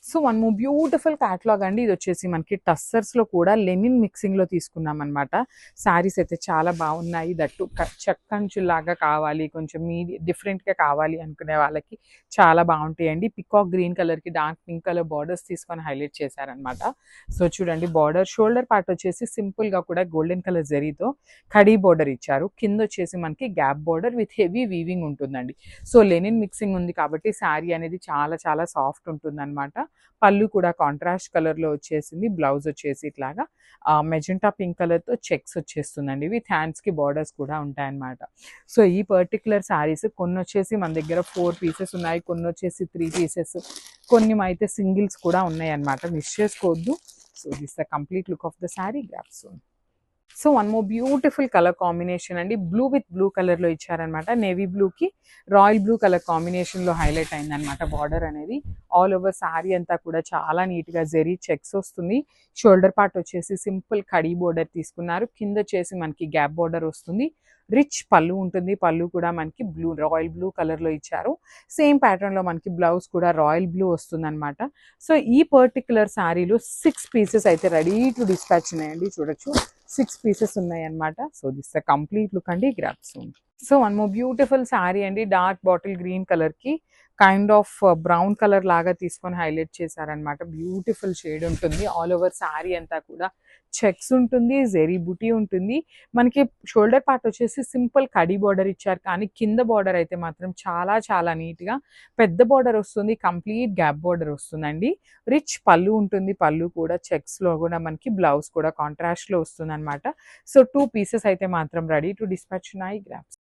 So one more beautiful catalogue అండి. ఇది వచ్చేసి మనకి టస్సర్స్లో కూడా లెనిన్ మిక్సింగ్లో తీసుకున్నాం అనమాట. శారీస్ అయితే చాలా బాగున్నాయి. దట్టు చెక్కంచులాగా కావాలి, కొంచెం డిఫరెంట్గా కావాలి అనుకునే వాళ్ళకి చాలా బాగుంటాయండి. పికాక్ గ్రీన్ కలర్కి డార్క్ పింక్ కలర్ బార్డర్స్ తీసుకొని హైలైట్ చేశారనమాట. సో చూడండి, బార్డర్ షోల్డర్ పార్ట్ వచ్చేసి సింపుల్గా కూడా గోల్డెన్ కలర్ జరీతో కడీ బార్డర్ ఇచ్చారు. కింద వచ్చేసి మనకి gap border with heavy weaving ఉంటుందండి. సో లెనిన్ మిక్సింగ్ ఉంది కాబట్టి శారీ అనేది చాలా చాలా సాఫ్ట్ ఉంటుంది అనమాట. పళ్ళు కూడా కాంట్రాస్ట్ కలర్లో వచ్చేసింది. బ్లౌజ్ వచ్చేసి ఇట్లాగా మెజెంటా పింక్ కలర్తో చెక్స్ వచ్చేస్తుందండి. విత్ హ్యాండ్స్కి బార్డర్స్ కూడా ఉంటాయన్నమాట. సో ఈ పర్టికులర్ శారీస్ కొన్ని వచ్చేసి మన దగ్గర 4 పీసెస్ ఉన్నాయి, కొన్ని వచ్చేసి 3 పీసెస్, కొన్ని అయితే సింగిల్స్ కూడా ఉన్నాయి అన్నమాట. మిస్ చేసుకోవద్దు. So this the complete look of the sari. Grab soon. So one more beautiful colour combination అండి. బ్లూ విత్ బ్లూ కలర్లో ఇచ్చారనమాట. నేవీ బ్లూకి రాయల్ బ్లూ కలర్ కాంబినేషన్లో హైలైట్ అయిందనమాట బార్డర్ అనేది. ఆల్ ఓవర్ శారీ అంతా కూడా చాలా నీట్గా జెరీ చెక్స్ వస్తుంది. షోల్డర్ పార్ట్ వచ్చేసి సింపుల్ కడీ బోర్డర్ తీసుకున్నారు. కింద వచ్చేసి మనకి గ్యాప్ బోర్డర్ వస్తుంది. రిచ్ పళ్ళు ఉంటుంది. పళ్ళు కూడా మనకి రాయల్ బ్లూ కలర్లో ఇచ్చారు. సేమ్ ప్యాటర్న్లో మనకి బ్లౌజ్ కూడా రాయల్ బ్లూ వస్తుందన్నమాట. సో ఈ పర్టికులర్ శారీలో 6 పీసెస్ అయితే రెడీ టు డిస్పాచ్ ఉన్నాయండి. చూడొచ్చు, 6 పీసెస్ ఉన్నాయి అన్నమాట. So this the complete look అండి. Grab soon. So one more beautiful sari అండి. డార్క్ బాటిల్ గ్రీన్ కలర్కి కైండ్ ఆఫ్ బ్రౌన్ కలర్ లాగా తీసుకొని హైలైట్ చేశారనమాట. బ్యూటిఫుల్ షేడ్ ఉంటుంది. ఆల్ ఓవర్ శారీ అంతా కూడా చెక్స్ ఉంటుంది, జెరీ బుటీ ఉంటుంది. మనకి షోల్డర్ పార్ట్ వచ్చేసి సింపుల్ కడీ బార్డర్ ఇచ్చారు, కానీ కింద బార్డర్ అయితే మాత్రం చాలా చాలా నీట్గా పెద్ద బార్డర్ వస్తుంది. కంప్లీట్ గ్యాప్ బార్డర్ వస్తుందండి. రిచ్ పళ్ళు ఉంటుంది. పళ్ళు కూడా చెక్స్లో కూడా మనకి బ్లౌజ్ కూడా కాంట్రాస్ట్లో వస్తుంది అనమాట. సో 2 పీసెస్ అయితే మాత్రం రెడీ టు డిస్పాచ్ ఉన్నాయి. గ్రాప్స్.